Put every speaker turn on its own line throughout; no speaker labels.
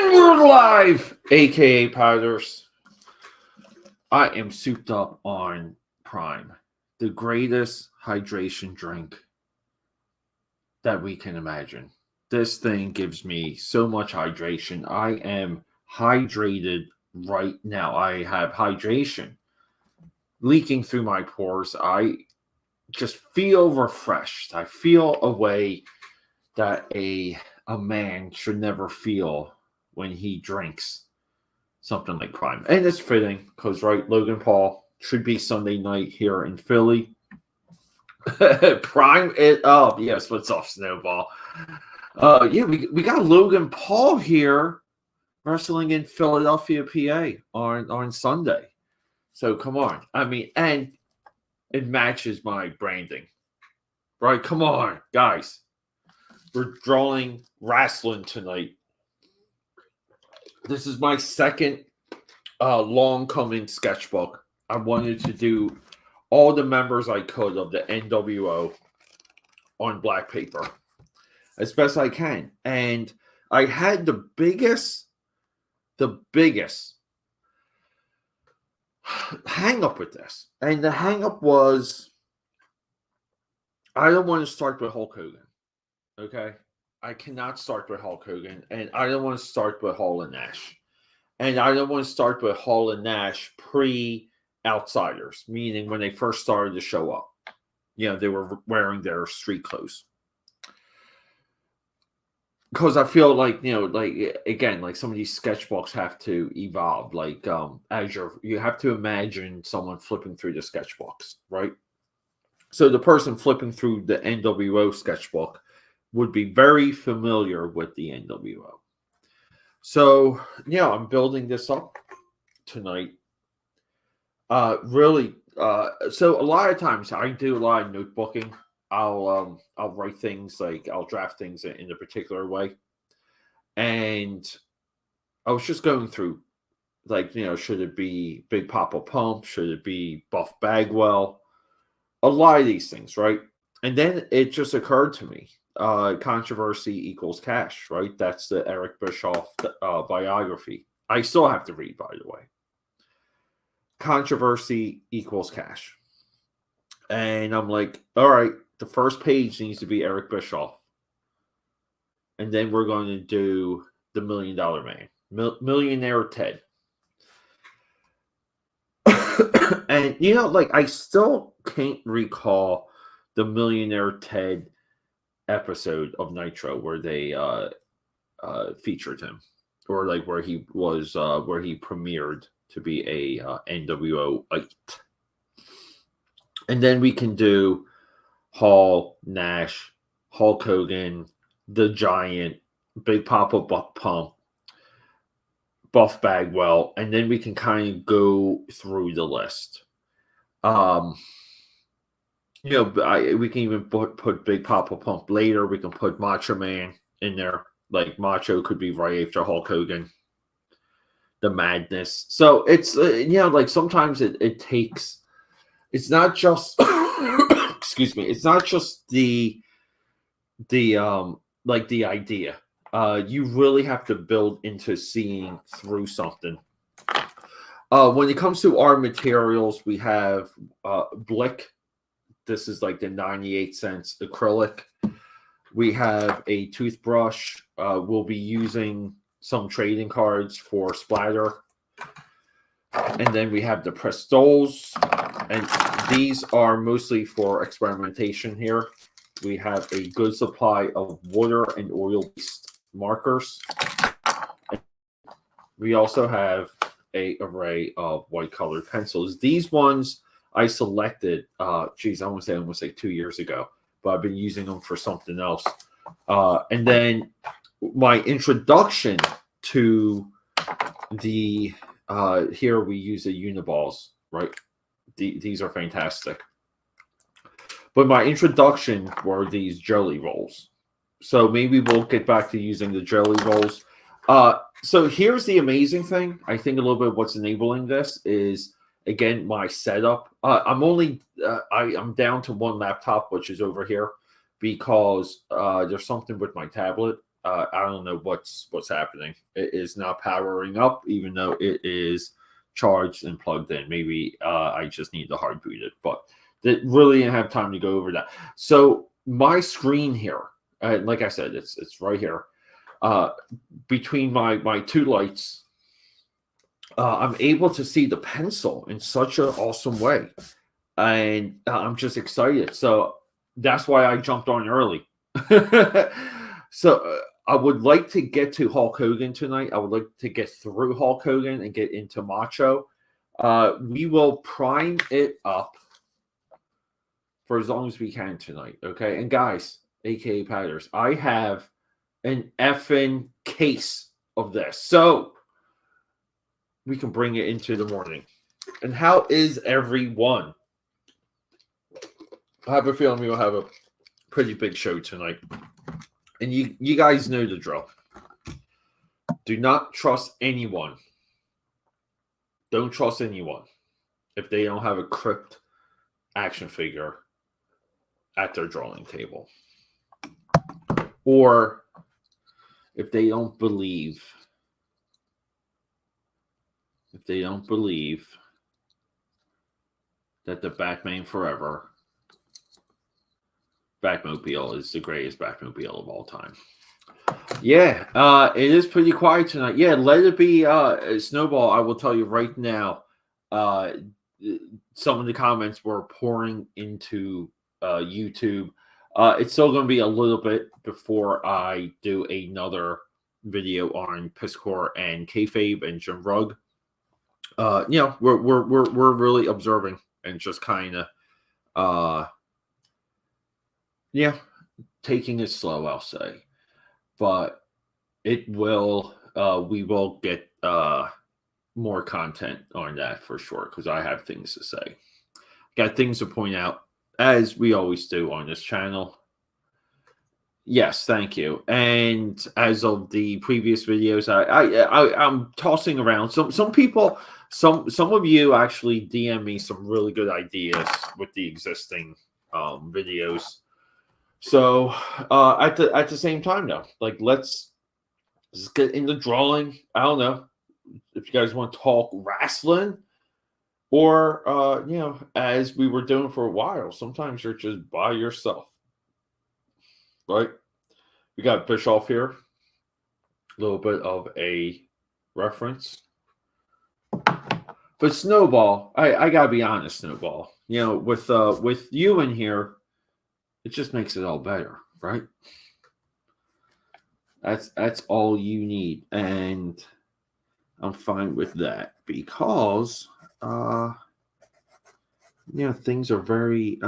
And we're live, aka Powders. I am souped up on Prime, the greatest hydration drink that we can imagine. This thing gives me so much hydration. I am hydrated right now. I have hydration leaking through my pores. I just feel refreshed. I feel a way that a man should never feel when he drinks something like Prime. And it's fitting because, right, Logan Paul should be Sunday night here in Philly. Prime it up. Yeah, splits off Snowball. Yeah, we got Logan Paul here wrestling in Philadelphia, PA on Sunday. So come on. I mean, and it matches my branding. Right? Come on, guys. We're drawing Wrastlin tonight. This is my second long coming sketchbook. I wanted to do all the members I could of the NWO on black paper as best I can. And I had the biggest hang up with this. And the hang up was I don't want to start with Hulk Hogan. Okay? I cannot start with Hulk Hogan. And I don't want to start with Hall and Nash. And I don't want to start with Hall and Nash pre-Outsiders, meaning when they first started to show up. You know, they were wearing their street clothes. Because I feel like, you know, like, again, like some of these sketchbooks have to evolve. Like, as you have to imagine someone flipping through the sketchbooks, right? So the person flipping through the NWO sketchbook would be very familiar with the NWO. So, yeah, I'm building this up tonight. Really, so a lot of times I do a lot of notebooking. I'll write things, like I'll draft things in a particular way. And I was just going through, like, you know, should it be Big Papa Pump? Should it be Buff Bagwell? A lot of these things, right? And then it just occurred to me, controversy equals cash, right? That's the Eric Bischoff biography. I still have to read, by the way. Controversy equals cash. And I'm like, all right, the first page needs to be Eric Bischoff. And then we're going to do the $1 Million Man, Millionaire Ted. And, you know, like, I still can't recall the Millionaire Ted episode of Nitro where they featured him, or like where he was, where he premiered to be a NWO-ite. And then we can do Hall, Nash, Hulk Hogan, The Giant, Big Papa Pump, Buff Bagwell, and then we can kind of go through the list. You know, we can even put Big Papa Pump later. We can put Macho Man in there. Like, Macho could be right after Hulk Hogan. The Madness. So it's, you know, like, sometimes it takes, it's not just, excuse me, it's not just the like the idea. You really have to build into seeing through something. When it comes to our materials, we have Blick. This is like the 98-cent acrylic. We have a toothbrush. We'll be using some trading cards for splatter. And then we have the Prestols. And these are mostly for experimentation here. We have a good supply of water and oil-based markers. We also have an array of white-colored pencils. These ones I selected, I want to say almost like 2 years ago, but I've been using them for something else. And then my introduction to the, here we use the Uniballs, right? These are fantastic. But my introduction were these jelly rolls. So maybe we'll get back to using the jelly rolls. So here's the amazing thing. I think a little bit of what's enabling this is, again, my setup. I'm down to one laptop, which is over here, because there's something with my tablet. I don't know what's happening. It is not powering up, even though it is charged and plugged in. Maybe I just need to hard boot it, but that really didn't have time to go over that. So my screen here, like I said, it's right here, between my two lights. I'm able to see the pencil in such an awesome way, and I'm just excited. So that's why I jumped on early. So I would like to get to Hulk Hogan tonight. I would like to get through Hulk Hogan and get into Macho. We will prime it up for as long as we can tonight, okay? And guys, aka Patters, I have an effing case of this, so we can bring it into the morning. And how is everyone? I have a feeling we will have a pretty big show tonight. And you guys know the drill. Do not trust anyone. Don't trust anyone if they don't have a Crypt action figure at their drawing table. Or if they don't believe that the Batman Forever Batmobile is the greatest Batmobile of all time. Yeah, it is pretty quiet tonight. Yeah, let it be Snowball. I will tell you right now, some of the comments were pouring into YouTube. It's still going to be a little bit before I do another video on Piscor and Kayfabe and Jim Rugg. We're really observing and just kind of taking it slow, I'll say. But it will we will get more content on that for sure, because I have things to say. Got things to point out, as we always do on this channel. Yes, thank you. And as of the previous videos, I'm tossing around some people. Some of you actually DM me some really good ideas with the existing videos. So at the same time, though, like let's get into drawing. I don't know if you guys want to talk wrestling, or as we were doing for a while. Sometimes you're just by yourself, right? We got Bischoff here. A little bit of a reference. But Snowball, I gotta be honest, Snowball. With you in here, it just makes it all better, right? That's all you need, and I'm fine with that, because things are very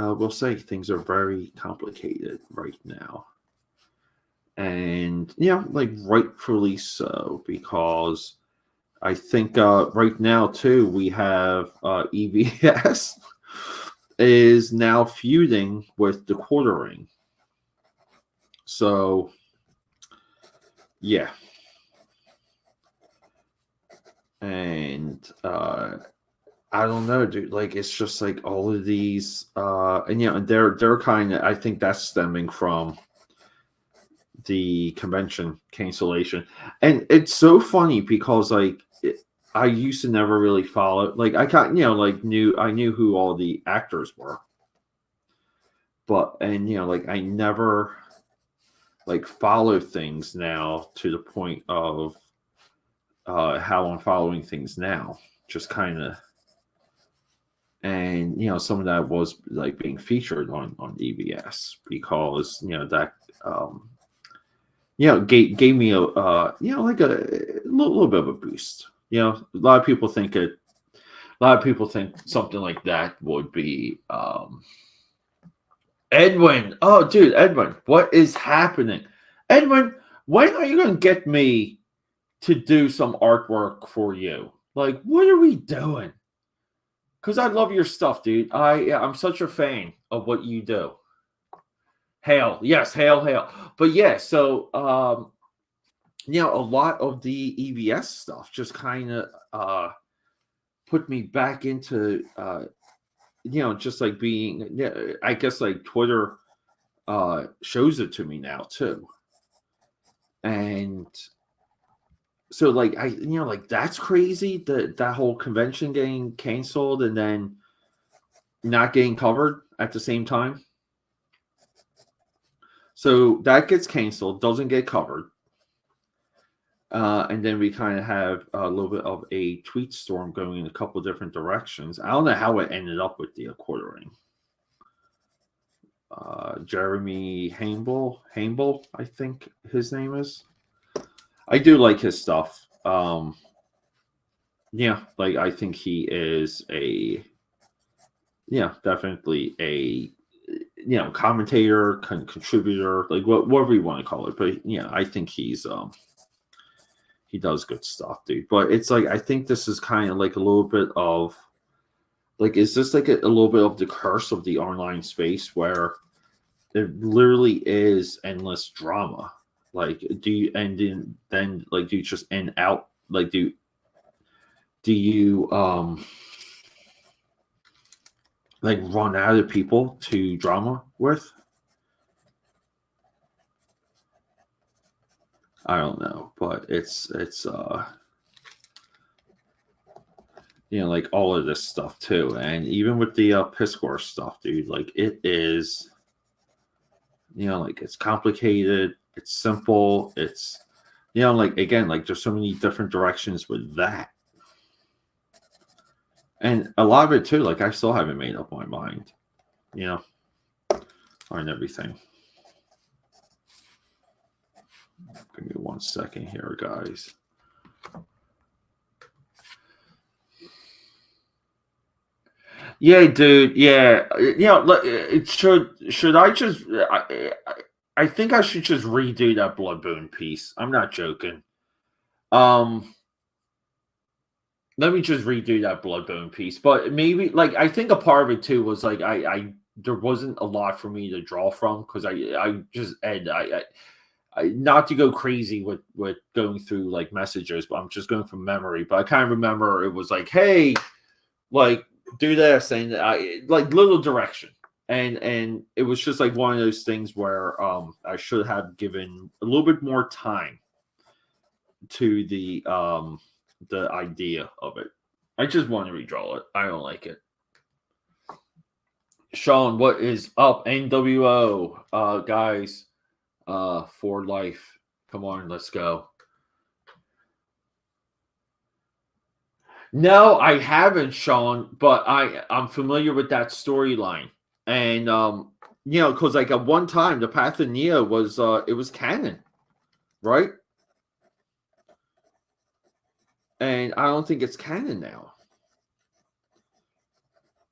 things are very complicated right now. And like rightfully so, because I think right now too we have EVS is now feuding with the Quartering. So yeah. And I don't know, dude. Like, it's just like all of these and they're kind of, I think that's stemming from the convention cancellation. And it's so funny because I used to never really follow, like I got I knew who all the actors were, but I never follow things now to the point of how I'm following things now, just kind of. And some of that was like being featured on EBS, because that gave me a a little bit of a boost. A lot of people think something like that would be Edwin. Oh, dude, Edwin, what is happening? Edwin, when are you going to get me to do some artwork for you? Like, what are we doing? Because I love your stuff, dude. I'm such a fan of what you do. Hail. Yes, hail. But yeah, so a lot of the EVS stuff just kind of put me back into just like being, I guess like Twitter shows it to me now too. And so like like that's crazy that whole convention getting canceled and then not getting covered at the same time. So that gets canceled, doesn't get covered. And then we kind of have a little bit of a tweet storm going in a couple of different directions. I don't know how it ended up with the quartering. Jeremy Hamble, I think his name is. I do like his stuff. Yeah, like I think he is definitely a commentator, contributor, like whatever you want to call it. But yeah, I think he does good stuff, dude. But it's like I think this is kind of like a little bit of like, is this like a little bit of the curse of the online space where it literally is endless drama? Like, do you and then like do you just end out? Like, do you like run out of people to drama with? I don't know, but it's like all of this stuff too, and even with the piss horse stuff, dude, like it is, like it's complicated, it's simple, it's like again, like there's so many different directions with that, and a lot of it too, like I still haven't made up my mind, on everything. Give me 1 second here, guys. Yeah, dude. Yeah, should I just? I think I should just redo that Bloodbone piece. I'm not joking. Let me just redo that Bloodbone piece. But maybe, like, I think a part of it too was like I there wasn't a lot for me to draw from because I just not to go crazy with going through like messages, but I'm just going from memory. But I kind of remember it was like, hey, like do this, and I like little direction, and it was just like one of those things where I should have given a little bit more time to the idea of it. I just want to redraw it. I don't like it. Sean, what is up? NWO guys, for life. Come on, let's go. No, I haven't, Sean, but I'm familiar with that storyline. And because like at one time the Path of Neo was it was canon, right? And I don't think it's canon now.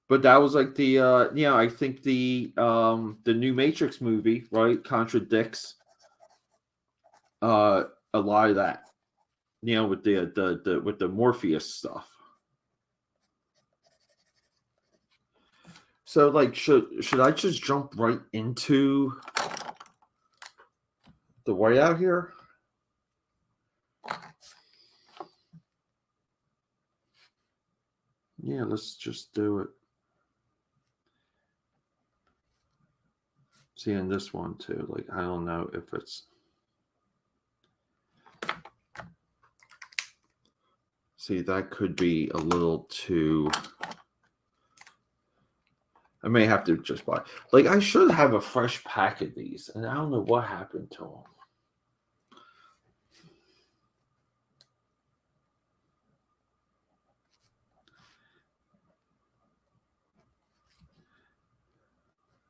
But that was like the I think the new Matrix movie, right, contradicts a lot of that. With the Morpheus stuff. So like should I just jump right into the whiteout here? Yeah, let's just do it. See, in this one too, like I don't know if it's. See, that could be a little too. I may have to just buy. Like, I should have a fresh pack of these, and I don't know what happened to them.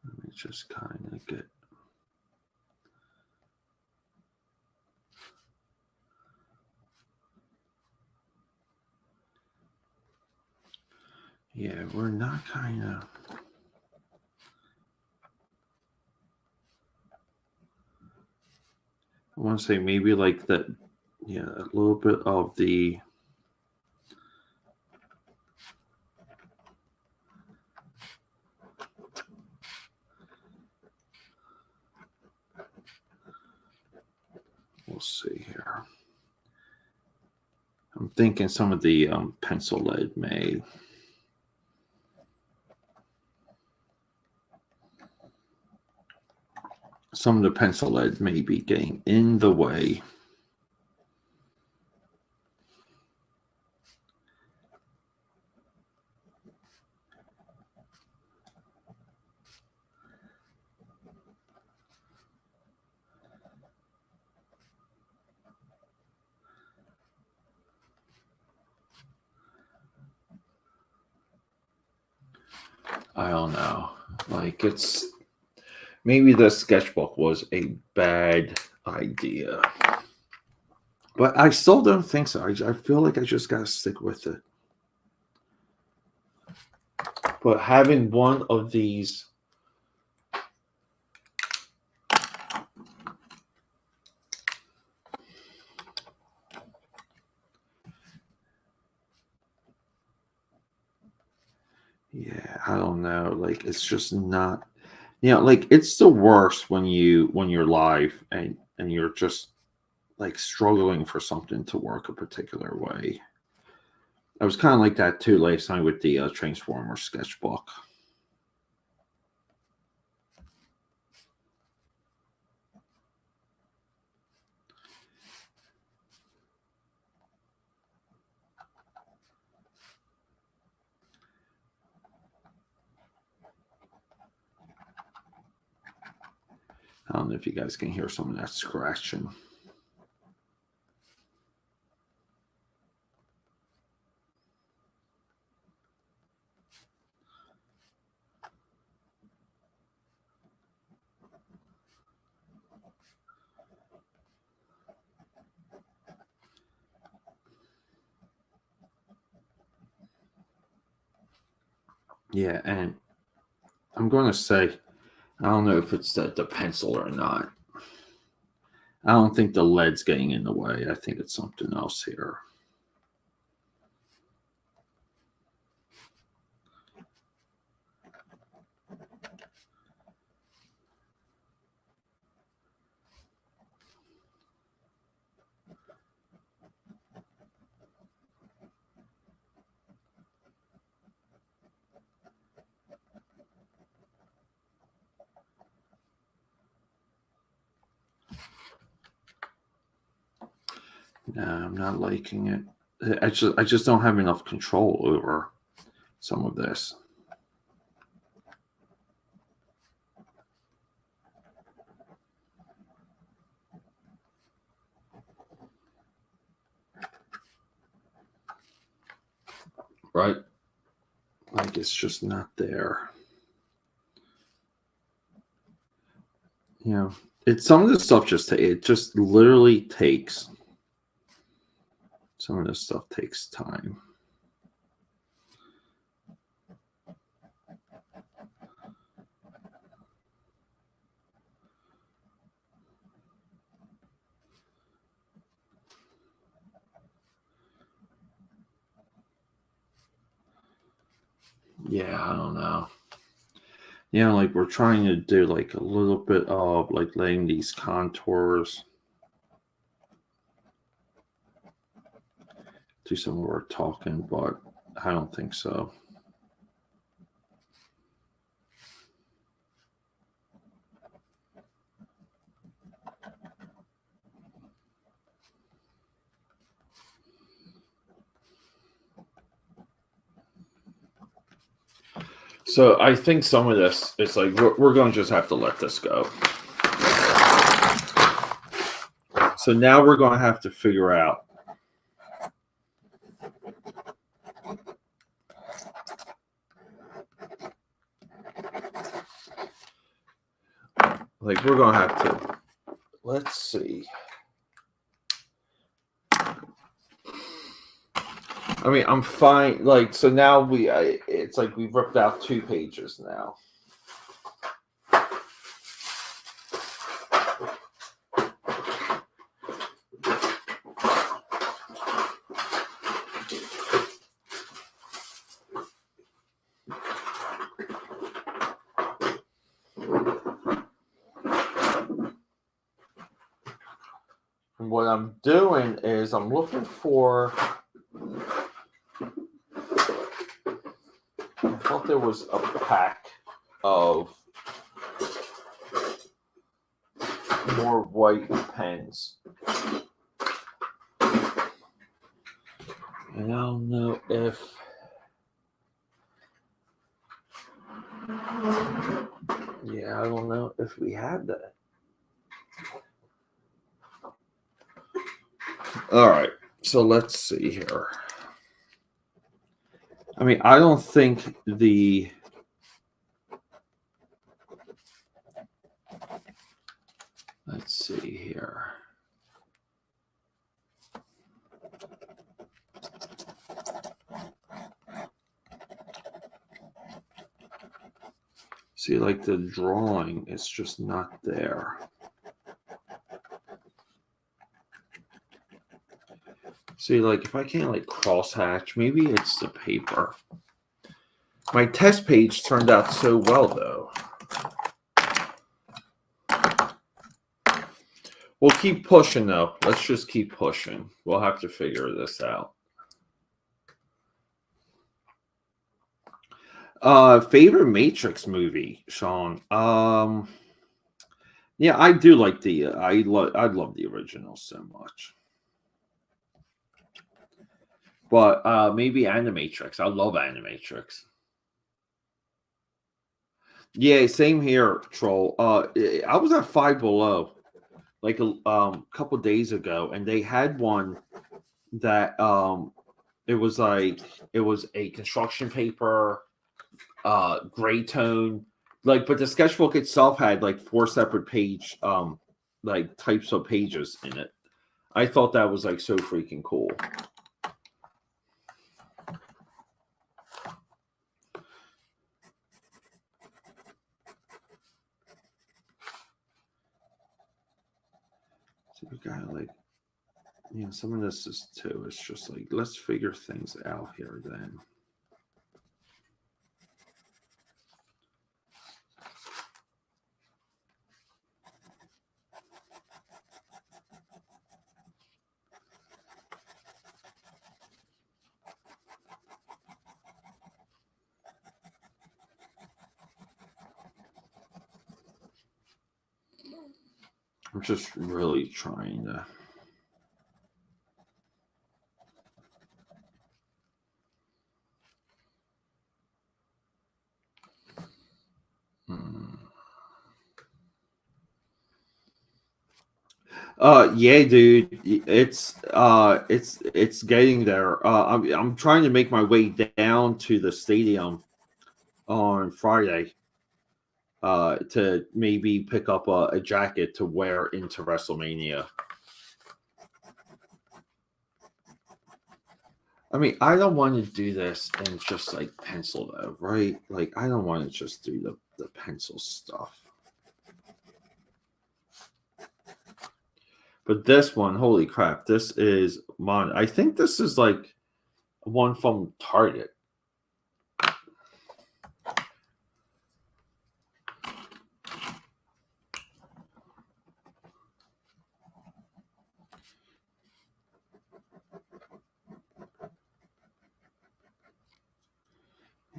Let me just kind of get. Yeah, we're not kind of. I want to say maybe like that. Yeah, a little bit of the. We'll see here. I'm thinking some of the pencil lead may. some of the pencil lead may be getting in the way. I don't know. Like, it's maybe the sketchbook was a bad idea. But I still don't think so. I feel like I just gotta stick with it. But having one of these yeah, I don't know. Like, it's just not, like, it's the worst when you're live and you're just like struggling for something to work a particular way. I was kind of like that too last time with the Transformer sketchbook. I don't know if you guys can hear some of that scratching. Yeah, and I'm going to say, I don't know if it's the pencil or not. I don't think the lead's getting in the way. I think it's something else here. No, I'm not liking it. I just don't have enough control over some of this. Right? Like, it's just not there. It's some of this stuff it just literally takes. Some of this stuff takes time. Yeah, I don't know. Like, we're trying to do like a little bit of like laying these contours. Do some of our talking, but I don't think so. So I think some of this, it's like we're going to just have to let this go. So now we're going to have to figure out like we're going to have to, let's see. I mean, I'm fine. Like, so now it's like we've ripped out 2 pages now. And what I'm doing is I'm looking for, I thought there was a pack of more white pens. And I don't know if I don't know if we have that. All right, so let's see here. I mean, I don't think the let's see here. See, like the drawing, it's just not there. See, like if I can't like crosshatch, maybe it's the paper. My test page turned out so well, though. We'll keep pushing, though. Let's just keep pushing. We'll have to figure this out. Favorite Matrix movie, Sean? Yeah, I do like the. I love the original so much. But maybe Animatrix. I love Animatrix. Yeah, same here, Troll. I was at Five Below like a couple days ago, and they had one that it was a construction paper, gray tone, like, but the sketchbook itself had like 4 separate page like types of pages in it. I thought that was like so freaking cool. So we got like, you know, some of this is too. It's just like, let's figure things out here then. I'm just really trying to. Yeah, dude, it's getting there. I'm trying to make my way down to the stadium on Friday. To maybe pick up a jacket to wear into WrestleMania. I mean, I don't want to do this and just like pencil though, right? Like, I don't want to just do the pencil stuff. But this one, holy crap, this is I think this is like one from Target.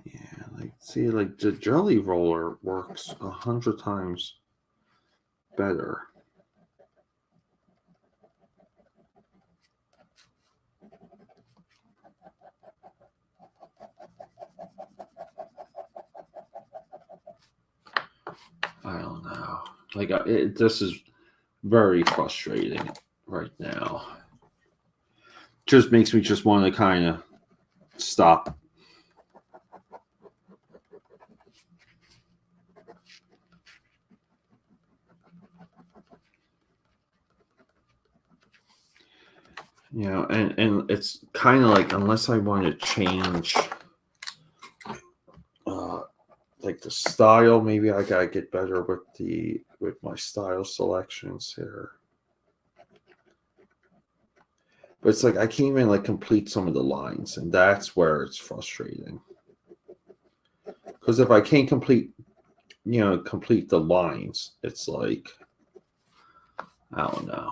Yeah, like, see, like the Jelly Roller works 100 times better. I don't know. Like, this is very frustrating right now. Just makes me just want to kind of stop. You know, and it's kind of like, unless I want to change like the style, maybe I gotta get better with my style selections here. But it's like I can't even like complete some of the lines, and that's where it's frustrating. Because if I can't complete the lines, it's like, I don't know.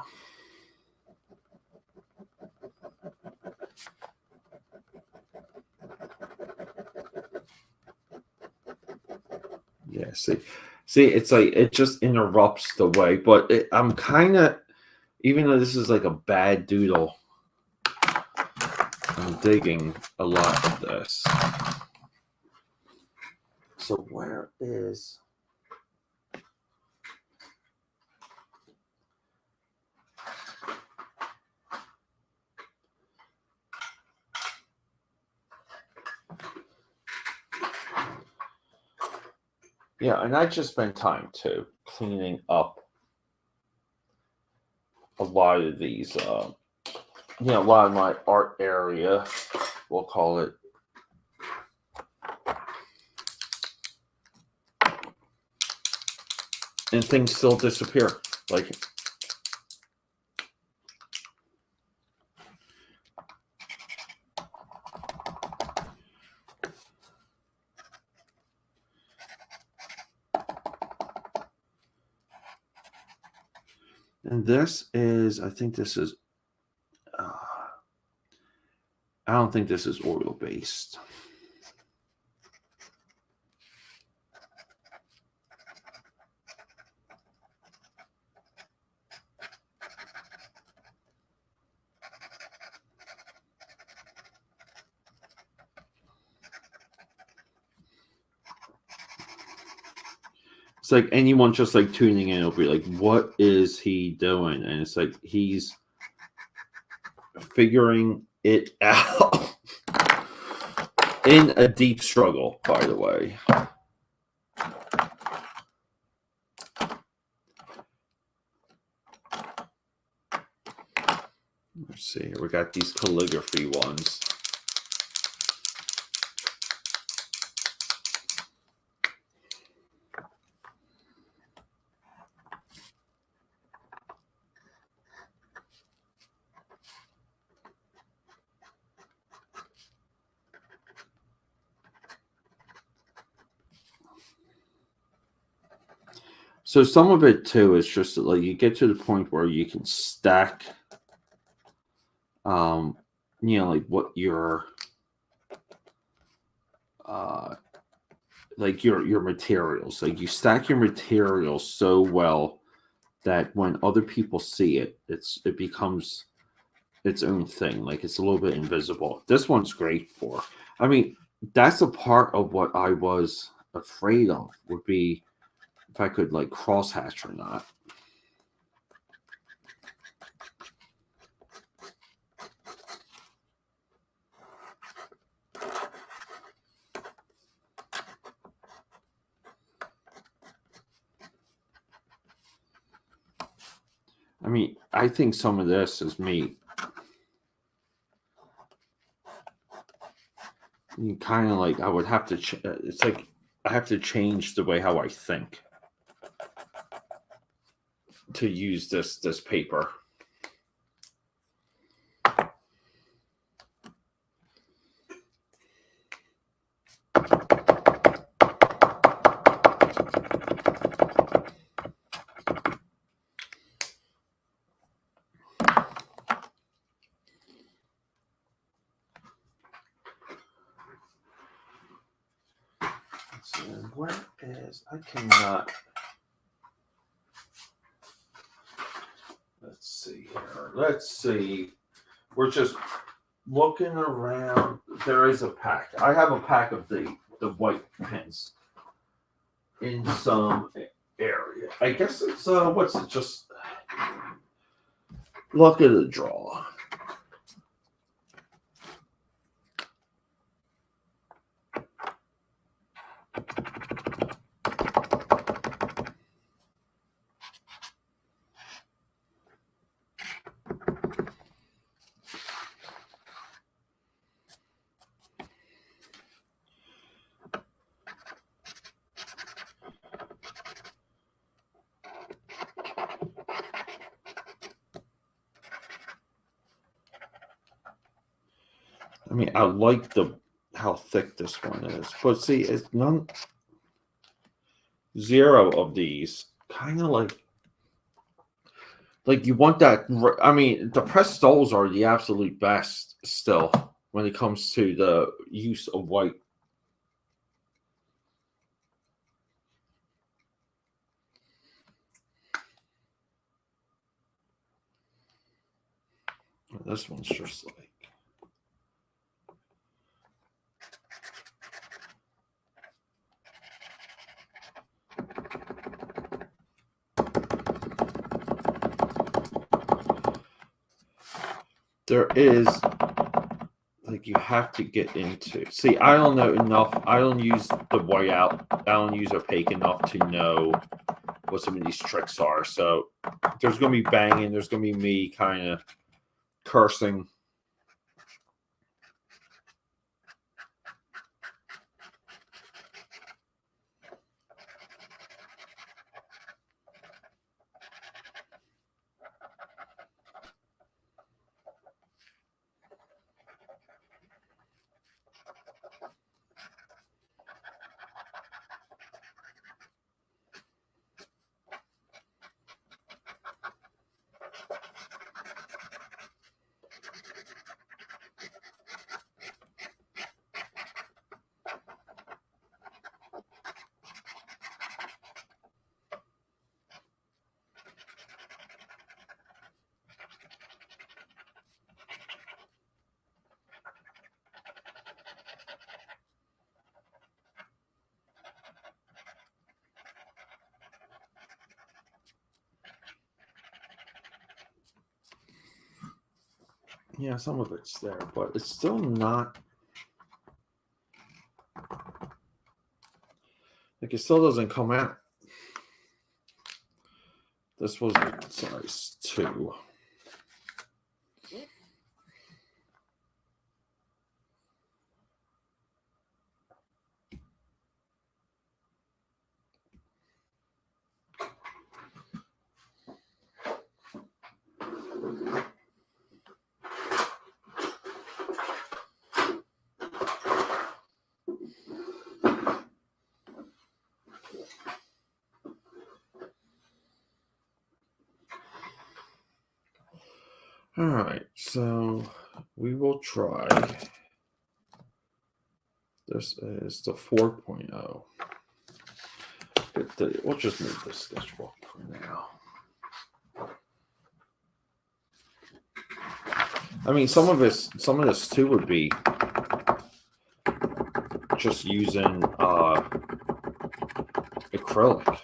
Yeah, See, it's like it just interrupts the way, but I'm kind of, even though this is like a bad doodle, I'm digging a lot of this. So where is... Yeah, and I just spent time too cleaning up a lot of these, a lot of my art area, we'll call it. And things still disappear. Like, and this is, I think this is, I don't think this is oil based. It's like anyone just like tuning in will be like, what is he doing? And it's like he's figuring it out in a deep struggle, by the way. Let's see, we got these calligraphy ones. So some of it too is just like you get to the point where you can stack, like what your, like your materials. Like you stack your materials so well that when other people see it, it becomes its own thing. Like it's a little bit invisible. This one's great for. I mean, that's a part of what I was afraid of would be if I could like crosshatch or not. I mean, I think some of this is me. You kind of like, I would have to, it's like I have to change the way how I think to use this paper. So where is, I cannot, let's see here. Let's see. We're just looking around. There is a pack. I have a pack of the white pens in some area. I guess it's what's it? Just luck of the draw. I mean, I like how thick this one is, but see, it's zero of these. Kind of like you want that. I mean, the pressed stoles are the absolute best still when it comes to the use of white. This one's just like. There is, like, you have to get into. See, I don't know enough. I don't use the whiteout. I don't use opaque enough to know what some of these tricks are. So there's going to be banging. There's going to be me kind of cursing. Yeah, some of it's there, but it's still not. Like, it still doesn't come out. This was size 2. All right, so we will try. This is the 4.0. We'll just move the sketchbook for now. I mean, some of this too would be just using acrylic.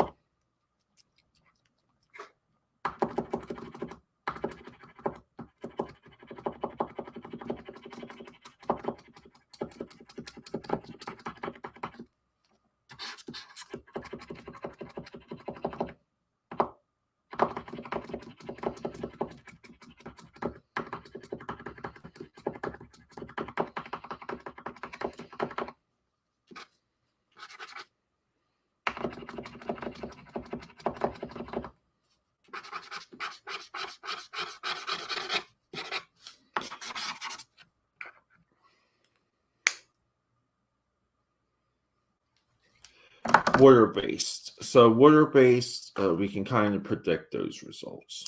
Water-based. So water-based, we can kind of predict those results.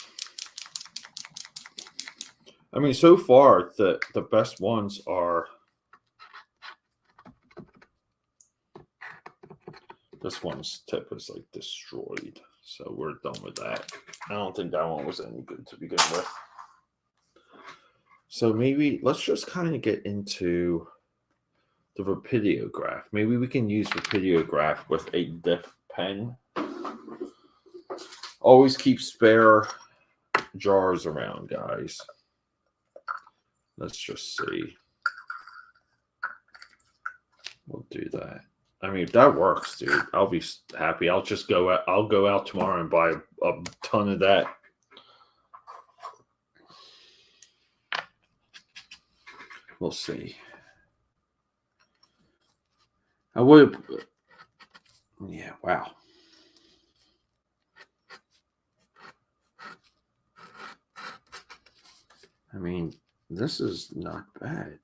I mean, so far, the best ones are this one's tip is like destroyed. So we're done with that. I don't think that one was any good to begin with. So maybe let's just kind of get into the rapidograph. Maybe we can use rapidograph with a dip pen. Always keep spare jars around, guys. Let's just see. We'll do that. I mean, if that works, dude, I'll be happy. I'll just go out. I'll go out tomorrow and buy a ton of that. We'll see. I would have. Yeah, wow. I mean, this is not bad.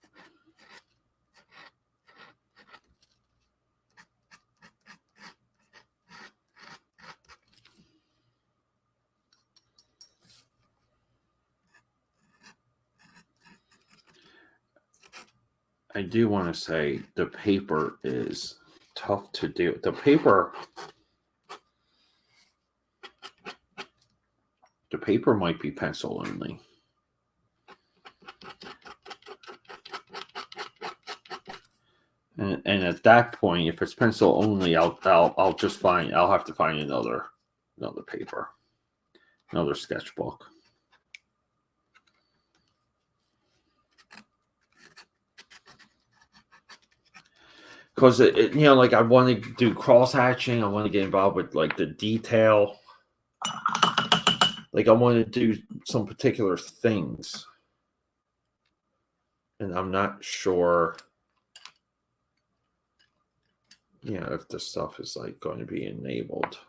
I do want to say the paper is tough to do. The paper might be pencil only. And at that point, if it's pencil only, I'll have to find another paper, another sketchbook. Because like I want to do cross hatching, I want to get involved with like the detail. Like I want to do some particular things, and I'm not sure, if this stuff is like going to be enabled.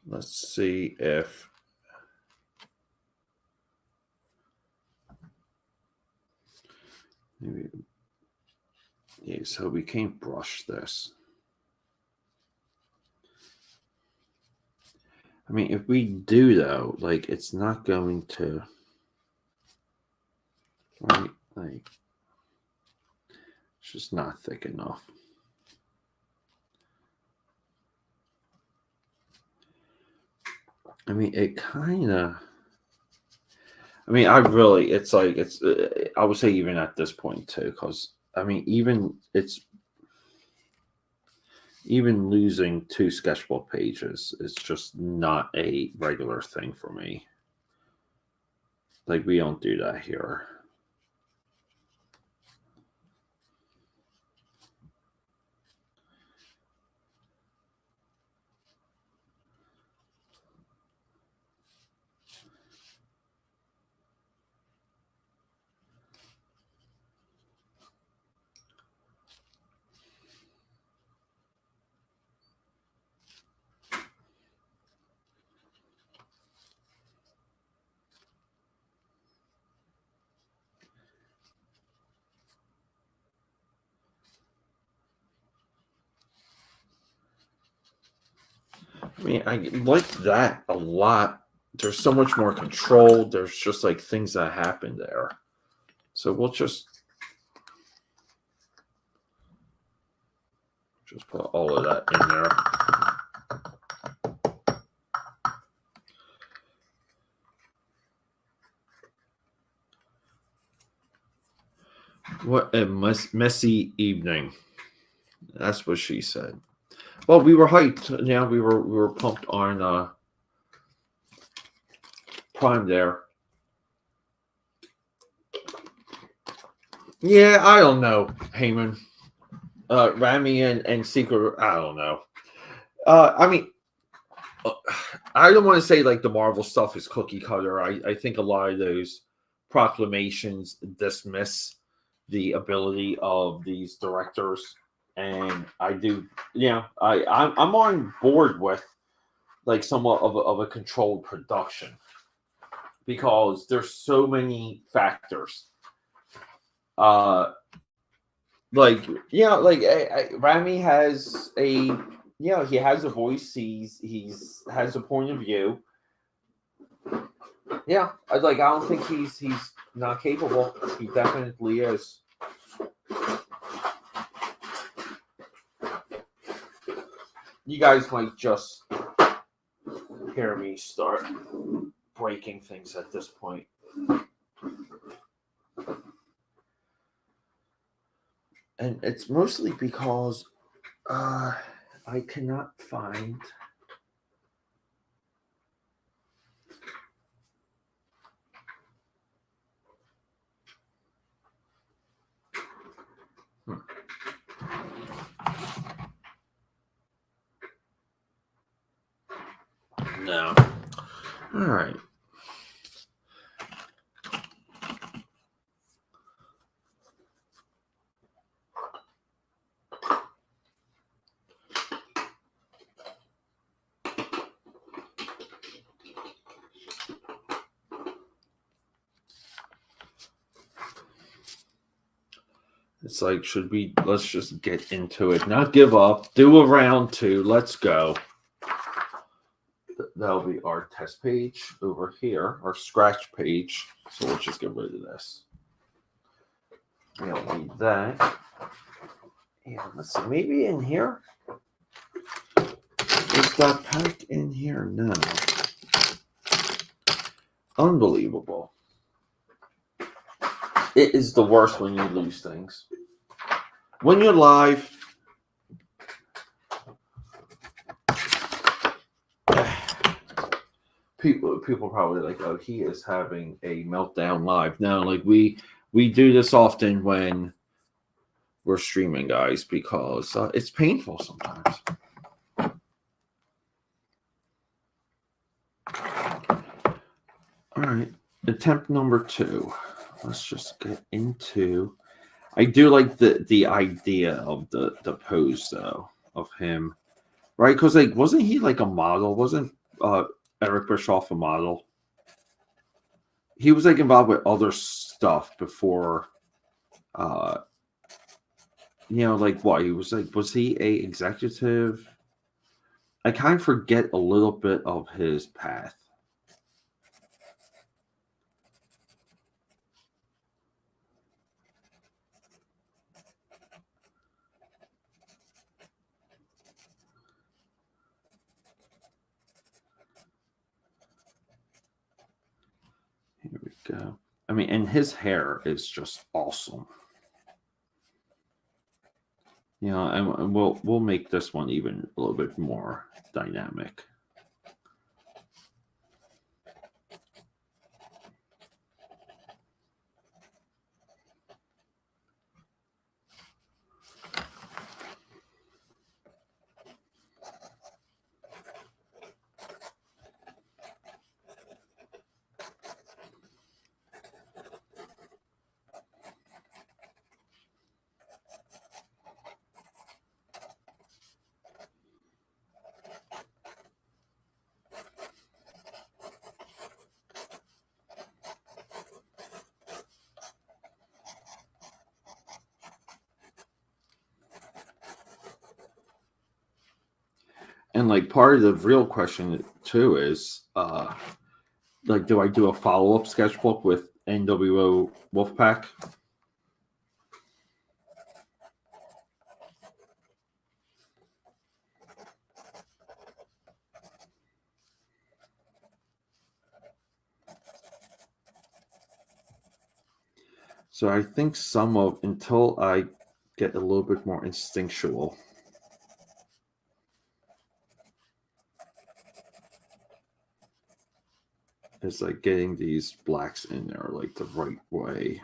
Let's see if maybe. Yeah, so we can't brush this. I mean, if we do though, like it's not going to, right? Like it's just not thick enough. I mean, it kind of. I mean, I would say even at this point too, because I mean, even losing 2 sketchbook pages is just not a regular thing for me. Like we don't do that here. I mean, I like that a lot. There's so much more control. There's just like things that happen there. So we'll just put all of that in there. What a messy evening. That's what she said. Well, we were hyped. Yeah, we were pumped on Prime there. Yeah, I don't know, Heyman. Rami and Secret, I don't know. I mean, I don't want to say like the Marvel stuff is cookie cutter. I think a lot of those proclamations dismiss the ability of these directors, and I do. I'm on board with like somewhat of a controlled production because there's so many factors. Rami has he has a voice. He's has a point of view. Yeah, I don't think he's not capable. He definitely is. You guys might just hear me start breaking things at this point. And it's mostly because I cannot find No. All right. It's like, let's just get into it. Not give up. Do a round 2. Let's go. That'll be our test page over here, our scratch page. So let's just get rid of this. We don't need that. And let's see, maybe in here. Is that pack in here? No. Unbelievable. It is the worst when you lose things. When you're live, people probably like, oh, he is having a meltdown live. No, like we do this often when we're streaming, guys, because it's painful sometimes. All right, attempt number 2. Let's just get into. I do like the idea of the pose though of him, right? Because like, wasn't he like a model? Wasn't Eric Bischoff a model? He was like involved with other stuff before. Like what he was like. Was he a executive? I kind of forget a little bit of his path. Here we go. I mean, and his hair is just awesome. And we'll make this one even a little bit more dynamic. And like part of the real question too is like, do I do a follow-up sketchbook with NWO Wolfpack? So I think until I get a little bit more instinctual. It's like getting these blacks in there like the right way.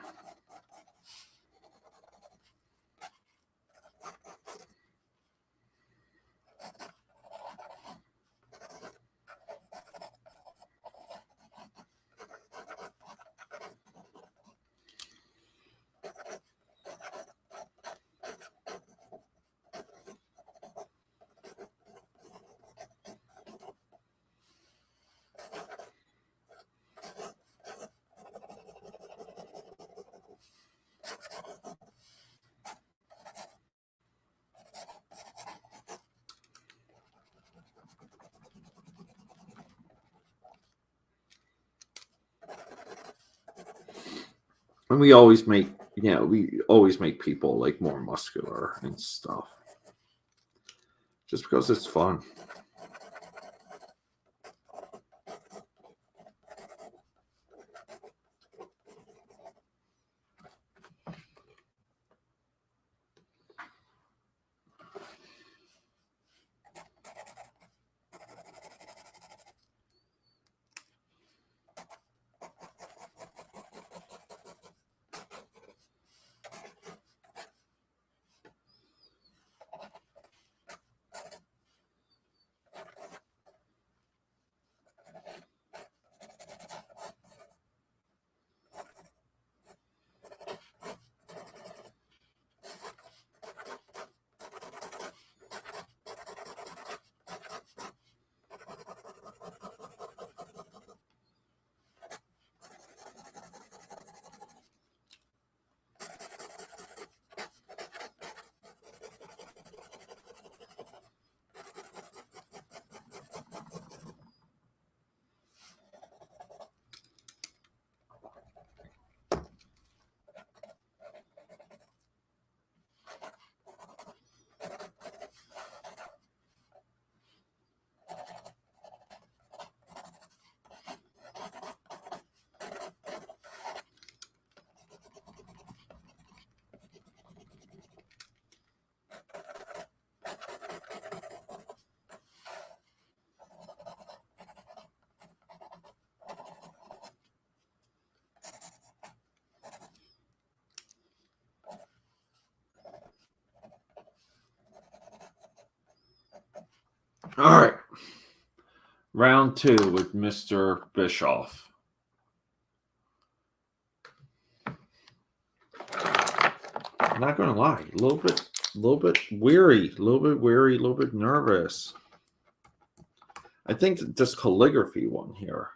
And we always make people like more muscular and stuff. Just because it's fun. All right. Round 2 with Mr. Bischoff. I'm not going to lie. A little bit weary. A little bit nervous. I think that this calligraphy one here,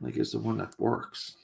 like, is the one that works.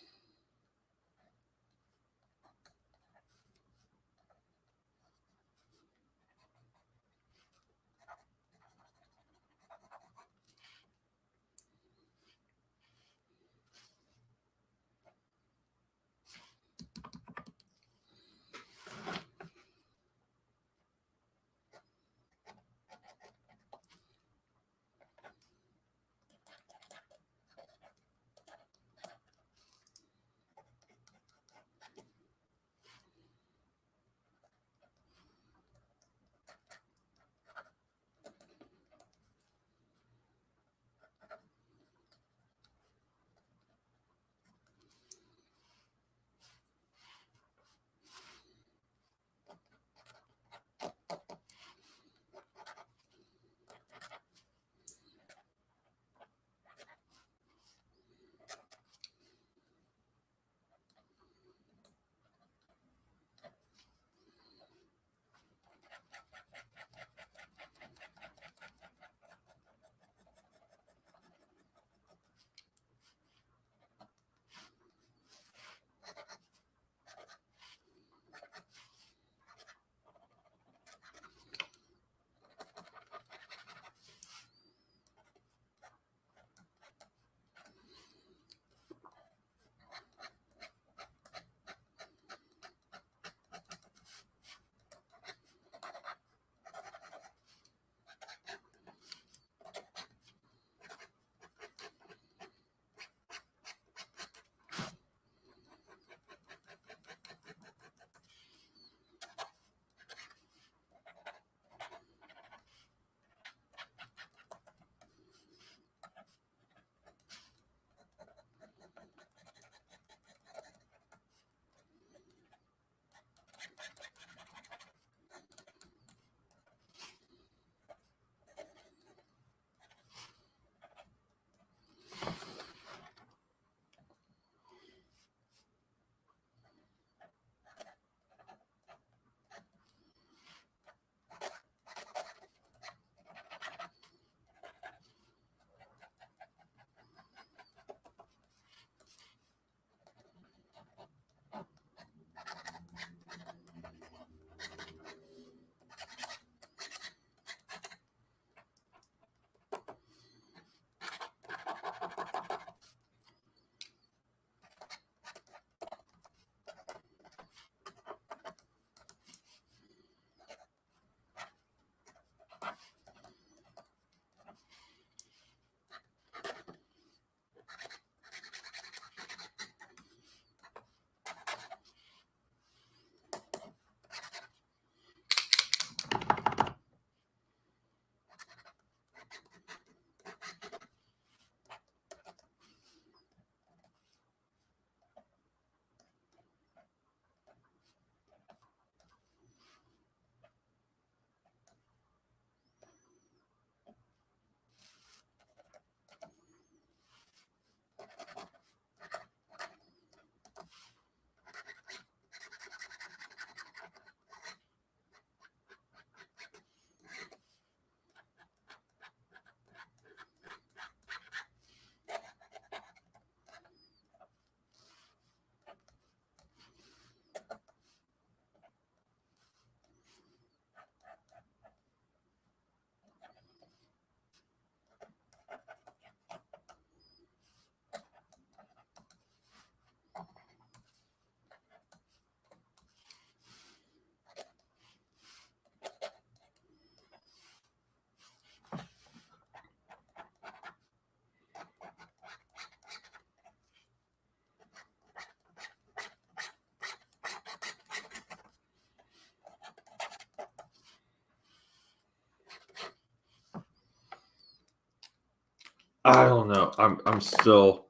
I don't know. I'm still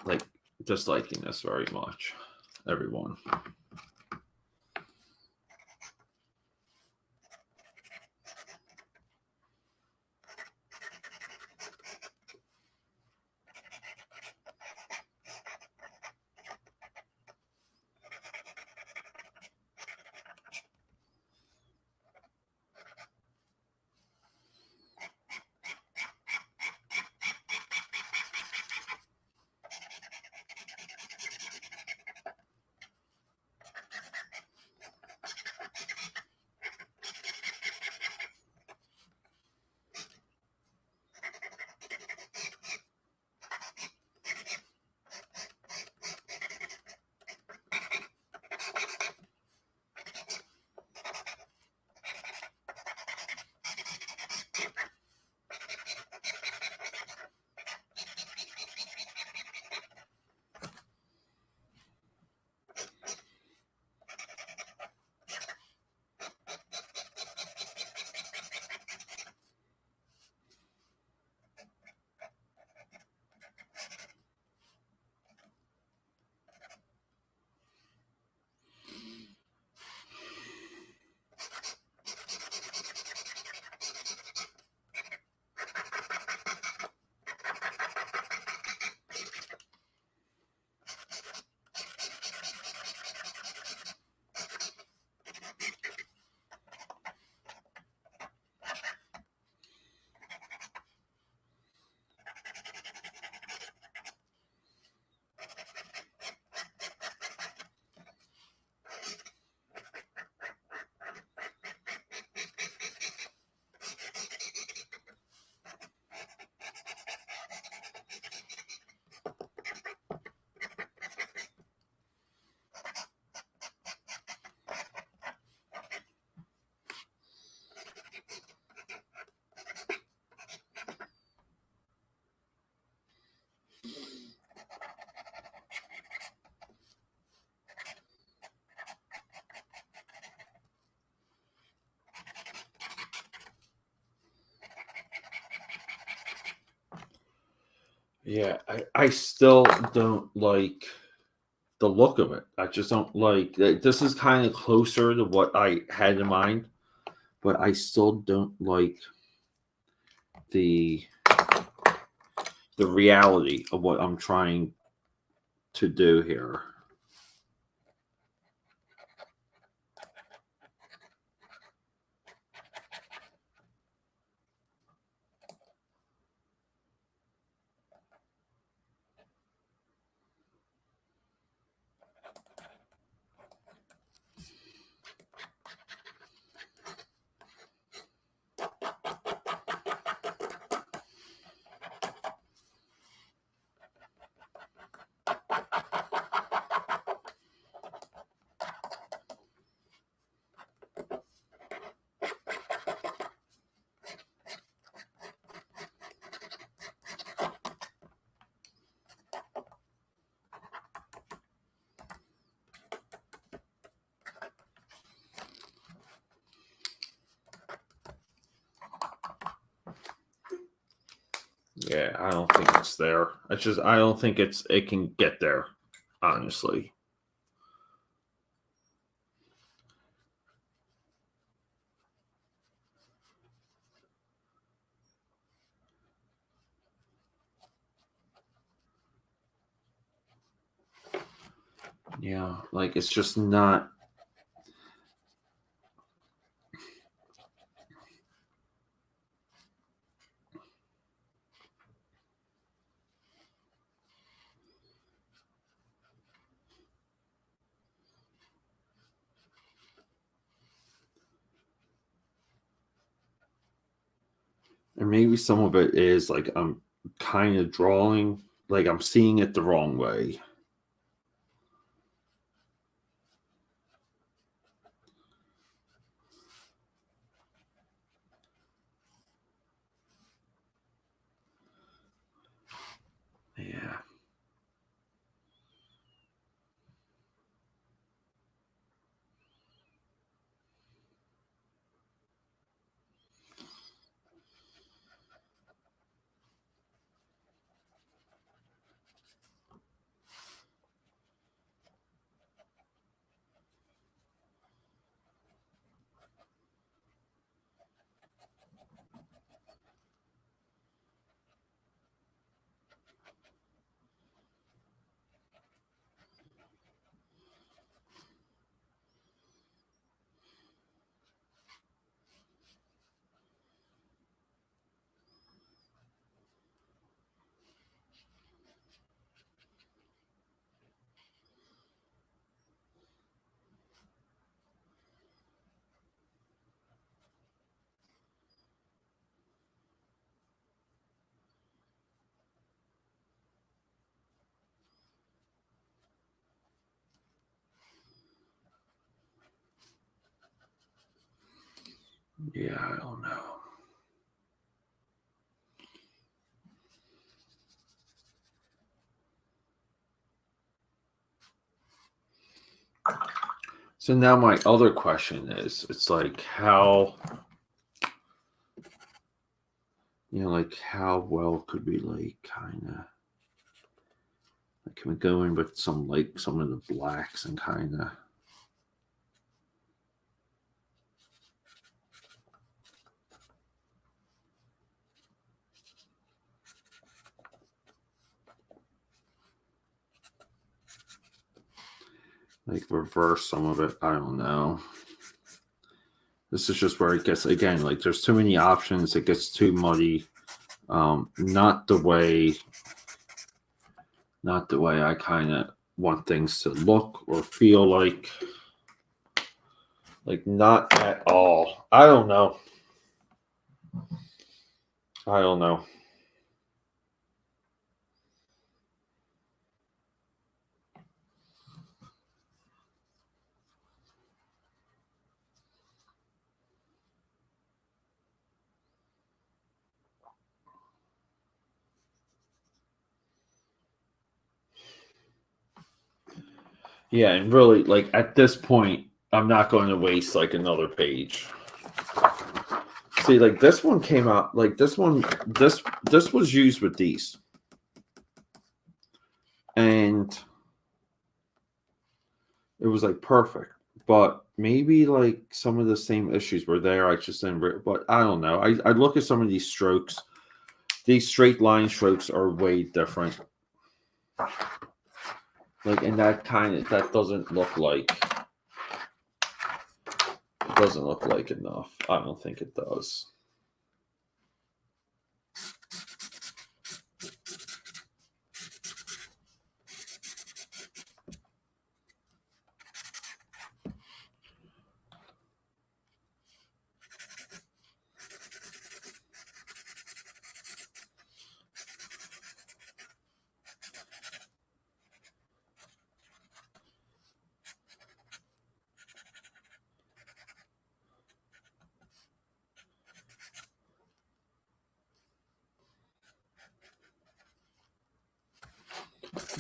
like disliking this very much, everyone. Yeah, I still don't like the look of it. I just don't like this is kind of closer to what I had in mind, but I still don't like the the reality of what I'm trying to do here. Yeah, I don't think it's there. I don't think it can get there, honestly. Yeah, like it's just not. And maybe some of it is like I'm kind of drawing, like I'm seeing it the wrong way. Yeah. Yeah, I don't know. So now my other question is, it's like how, like how well could we like kind of like can we go in with some like some of the blacks and kind of like reverse some of it? I don't know. This is just where it gets again like there's too many options. It gets too muddy. Not the way I kind of want things to look or feel like. Like not at all. I don't know. I don't know. Yeah, and really, like at this point, I'm not going to waste like another page. See, like this one came out, like this one, this was used with these. and it was like perfect. But maybe like some of the same issues were there. I just didn't. But I don't know. I look at some of these strokes. These straight line strokes are way different. Like, and that doesn't look like. It doesn't look like enough. I don't think it does.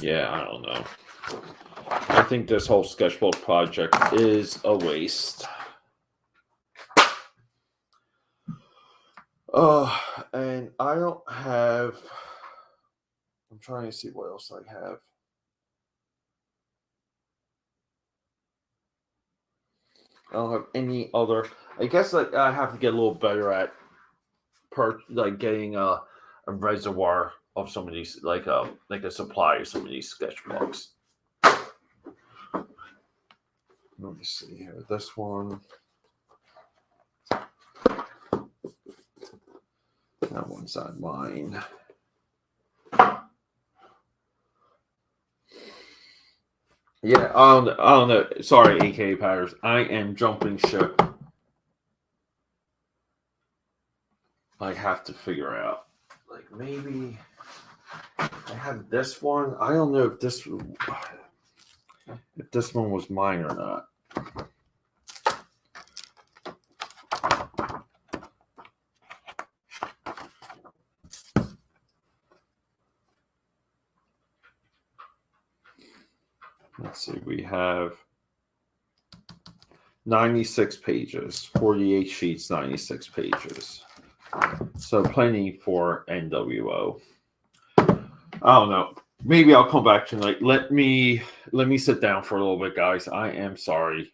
Yeah, I don't know. I think this whole sketchbook project is a waste. And I don't have. I'm trying to see what else I have. I don't have any other. I guess like I have to get a little better at getting a reservoir of some of these, like a supply of some of these sketchbooks. Let me see here. This one. That one's on mine. Yeah, I don't know. Sorry, AKA Patters. I am jumping ship. I have to figure out. Like maybe I have this one. I don't know if this one was mine or not. Let's see. We have 96 pages, 48 sheets, 96 pages. So plenty for NWO. I don't know. Maybe I'll come back tonight. Let me sit down for a little bit, guys. I am sorry.